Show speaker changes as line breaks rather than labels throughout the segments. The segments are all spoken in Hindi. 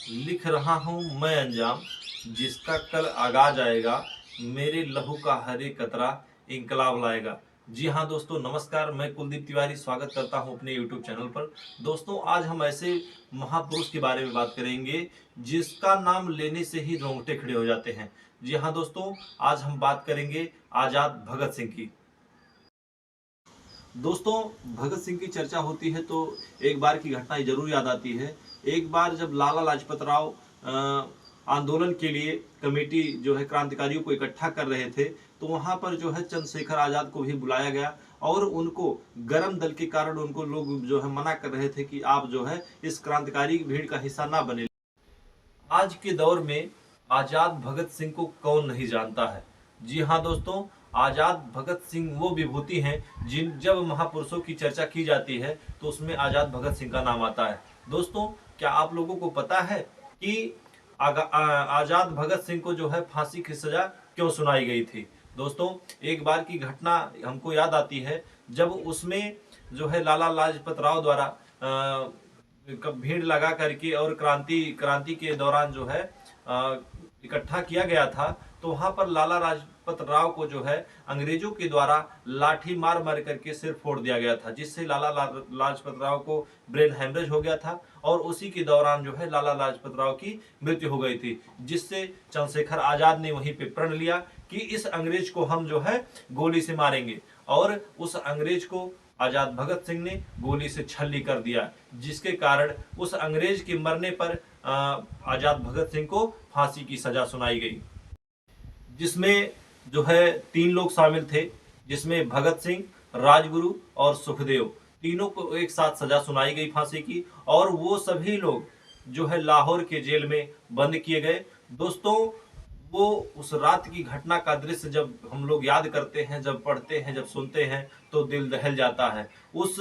लिख रहा हूँ मैं अंजाम, जिसका कल आगाज आएगा, मेरे लहू का हर एक कतरा इंकलाब लाएगा। जी हाँ दोस्तों, नमस्कार। मैं कुलदीप तिवारी स्वागत करता हूँ अपने YouTube चैनल पर। दोस्तों, आज हम ऐसे महापुरुष के बारे में बात करेंगे जिसका नाम लेने से ही रोंगटे खड़े हो जाते हैं। जी हाँ दोस्तों, आज हम बात करेंगे आजाद भगत सिंह की। दोस्तों, भगत सिंह की चर्चा होती है तो एक बार की घटना जरूर याद आती है। एक बार जब लाला लाजपत राव आंदोलन के लिए कमेटी जो है क्रांतिकारियों को इकट्ठा कर रहे थे, तो वहां पर जो है चंद्रशेखर आजाद को भी बुलाया गया और उनको गरम दल के कारण उनको लोग जो है मना कर रहे थे कि आप जो है इस क्रांतिकारी भीड़ का हिस्सा ना बने। आज के दौर में आजाद भगत सिंह को कौन नहीं जानता है। जी हाँ दोस्तों, आजाद भगत सिंह वो विभूति हैं जिन जब महापुरुषों की चर्चा की जाती है तो उसमें आजाद भगत सिंह का नाम आता है। दोस्तों, क्या आप लोगों को पता है कि आजाद भगत सिंह को जो है फांसी की सजा क्यों सुनाई गई थी? दोस्तों, एक बार की घटना हमको याद आती है जब उसमें जो है लाला लाजपत राव द्वारा भीड़ लगा करके और क्रांति के दौरान जो है इकट्ठा किया गया था, तो वहां पर लाला लाजपत राव को जो है अंग्रेजों के द्वारा लाठी मार मार करके सिर फोड़ दिया गया था, जिससे लाजपत राव को ब्रेन हेमरेज हो गया था और उसी के दौरान जो है लाला लाजपत राव की मृत्यु हो गई थी, जिससे चंद्रशेखर आजाद ने वहीं पे प्रण लिया कि इस अंग्रेज को हम जो है गोली से मारेंगे, और उस अंग्रेज को आजाद भगत सिंह ने गोली से छल्ली कर दिया, जिसके कारण उस अंग्रेज के मरने पर आजाद भगत सिंह को फांसी की सजा सुनाई गई, जिसमें जो है 3 लोग शामिल थे, जिसमें भगत सिंह, राजगुरु और सुखदेव, तीनों को एक साथ सजा सुनाई गई फांसी की, और वो सभी लोग जो है लाहौर के जेल में बंद किए गए। दोस्तों, वो उस रात की घटना का दृश्य जब हम लोग याद करते हैं, जब पढ़ते हैं, जब सुनते हैं तो दिल दहल जाता है। उस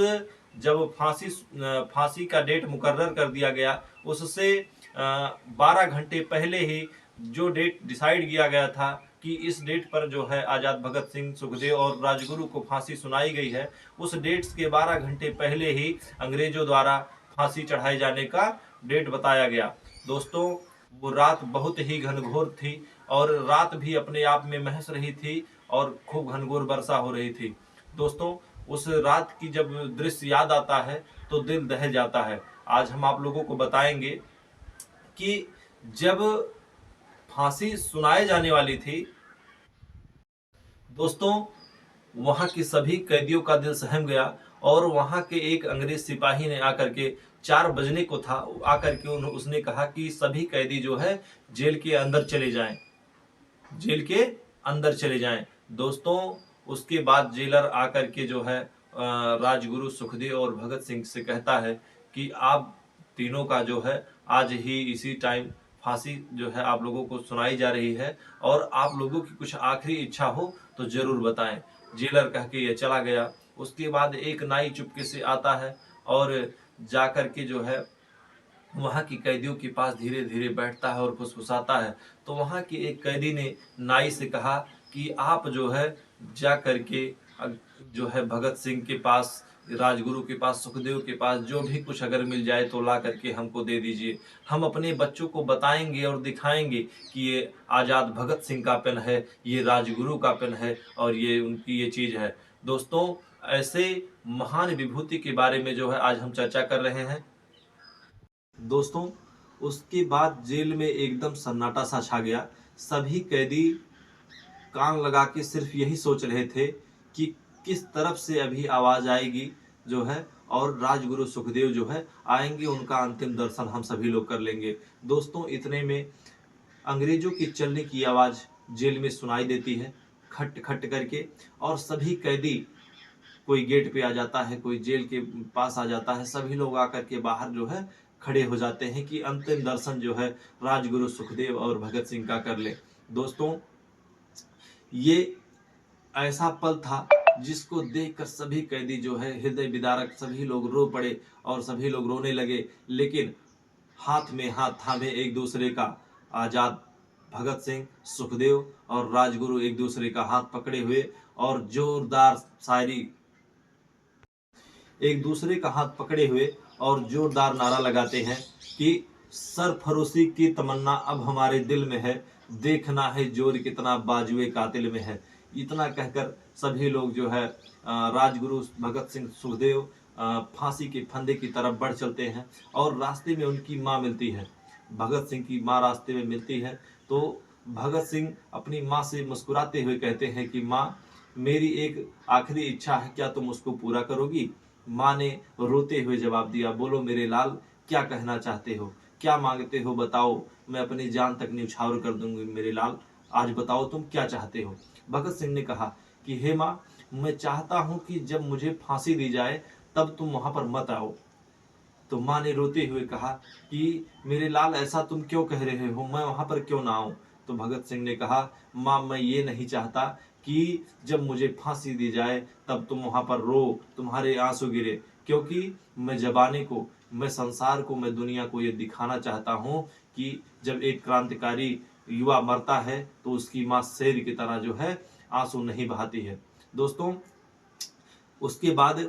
जब फांसी का डेट मुकर्रर कर दिया गया, उससे 12 घंटे पहले ही जो डेट डिसाइड किया गया था कि इस डेट पर जो है आजाद भगत सिंह, सुखदेव और राजगुरु को फांसी सुनाई गई है, उस डेट्स के 12 घंटे पहले ही अंग्रेजों द्वारा फांसी चढ़ाए जाने का डेट बताया गया। दोस्तों, वो रात बहुत ही घनघोर थी और रात भी अपने आप में महस रही थी और खूब घनघोर वर्षा हो रही थी। दोस्तों, उस रात की जब दृश्य याद आता है तो दिल दहल जाता है। आज हम आप लोगों को बताएंगे कि जब फांसी सुनाए जाने वाली थी, दोस्तों, वहां के सभी कैदियों का दिल सहम गया और वहां के एक अंग्रेज सिपाही ने आकर के 4 बजने को था, आकर के उसने कहा कि सभी कैदी जो है जेल के अंदर चले जाएं, जेल के अंदर चले जाएं। दोस्तों, उसके बाद जेलर आकर के जो है राजगुरु, सुखदेव और भगत सिंह से कहता है कि आप तीनों का जो है आज ही इसी टाइम फांसी जो है आप लोगों को सुनाई जा रही है, और आप लोगों की कुछ आखिरी इच्छा हो तो जरूर बताएं। जेलर कह के ये चला गया। उसके बाद एक नाई चुपके से आता है और जाकर के जो है वहां की कैदियों के पास धीरे धीरे बैठता है और फुसफुसाता है। तो वहां के एक कैदी ने नाई से कहा कि आप जो है जा करके जो है भगत सिंह के पास, राजगुरु के पास, सुखदेव के पास जो भी कुछ अगर मिल जाए तो ला करके हमको दे दीजिए। हम अपने बच्चों को बताएंगे और दिखाएंगे कि ये आजाद भगत सिंह का पेन है, ये राजगुरु का पेन है और ये उनकी ये चीज है। दोस्तों, ऐसे महान विभूति के बारे में जो है आज हम चर्चा कर रहे हैं। दोस्तों, उसके बाद जेल में एकदम सन्नाटा सा छा गया। सभी कैदी कान लगा के सिर्फ यही सोच रहे थे कि किस तरफ से अभी आवाज आएगी जो है, और राजगुरु सुखदेव जो है आएंगे, उनका अंतिम दर्शन हम सभी लोग कर लेंगे। दोस्तों, इतने में अंग्रेजों की चलने की आवाज जेल में सुनाई देती है, खट खट करके, और सभी कैदी, कोई गेट पे आ जाता है, कोई जेल के पास आ जाता है, सभी लोग आकर के बाहर जो है खड़े हो जाते हैं कि अंतिम दर्शन जो है राजगुरु, सुखदेव और भगत सिंह का कर ले। दोस्तों, ये ऐसा पल था जिसको देखकर सभी कैदी जो है हृदय विदारक सभी लोग रो पड़े और सभी लोग रोने लगे, लेकिन हाथ में हाथ थामे एक दूसरे का आजाद भगत सिंह, सुखदेव और राजगुरु एक दूसरे का हाथ पकड़े हुए और जोरदार शायरी, एक दूसरे का हाथ पकड़े हुए और जोरदार नारा लगाते हैं कि सरफरोशी की तमन्ना अब हमारे दिल में है, देखना है जोर कितना बाजुए कातिल में है। इतना कहकर सभी लोग जो है राजगुरु भगत सिंह सुखदेव फांसी के फंदे की तरफ बढ़ चलते हैं और रास्ते में उनकी माँ मिलती है। भगत सिंह की माँ रास्ते में मिलती है तो भगत सिंह अपनी माँ से मुस्कुराते हुए कहते हैं कि माँ, मेरी एक आखिरी इच्छा है, क्या तुम उसको पूरा करोगी? माँ ने रोते हुए जवाब दिया, बोलो मेरे लाल, क्या कहना चाहते हो, क्या मांगते हो, बताओ, मैं अपनी जान तक न्यौछावर कर दूंगी मेरे लाल, आज बताओ तुम क्या चाहते हो। भगत सिंह ने कहा कि हे माँ, मैं चाहता हूं कि जब मुझे फांसी दी जाए तब तुम वहां पर मत आओ। तो माँ ने रोते हुए कहा कि मेरे लाल, ऐसा तुम क्यों कह रहे हो, मैं वहां पर क्यों ना आऊं। तो भगत सिंह ने कहा, माँ, मैं ये नहीं चाहता कि जब मुझे फांसी दी जाए तब तुम वहां पर रो, तुम्हारे आंसू गिरे, क्योंकि मैं जबाने को, मैं संसार को, मैं दुनिया को ये दिखाना चाहता हूँ कि जब एक क्रांतिकारी युवा मरता है तो उसकी माँ शेर की तरह जो है आंसू नहीं बहाती है। दोस्तों, उसके बाद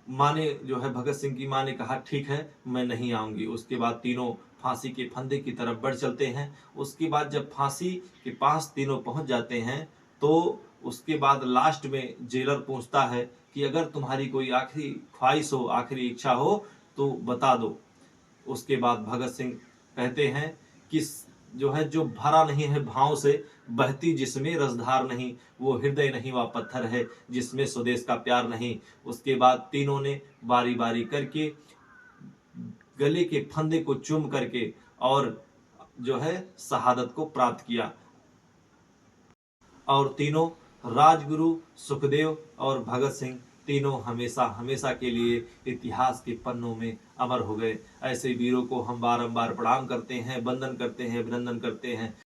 माँ ने जो है, भगत सिंह की माँ ने कहा ठीक है, मैं नहीं आऊंगी। उसके बाद तीनों फांसी के फंदे की तरफ बढ़ चलते हैं। उसके बाद जब फांसी के पास तीनों पहुंच जाते हैं तो उसके बाद लास्ट में जेलर पूछता है कि अगर तुम्हारी कोई आखिरी ख्वाहिश हो, आखिरी इच्छा हो तो बता दो। उसके बाद भगत सिंह कहते हैं कि जो है, जो भरा नहीं है भाव से, बहती जिसमें रसधार नहीं, वो हृदय नहीं, वह पत्थर है जिसमें स्वदेश का प्यार नहीं। उसके बाद तीनों ने बारी बारी करके गले के फंदे को चूम करके और जो है शहादत को प्राप्त किया। और तीनों, राजगुरु, सुखदेव और भगत सिंह, तीनों हमेशा हमेशा के लिए इतिहास के पन्नों में अमर हो गए। ऐसे वीरों को हम बारंबार प्रणाम करते हैं, वंदन करते हैं, अभिनंदन करते हैं।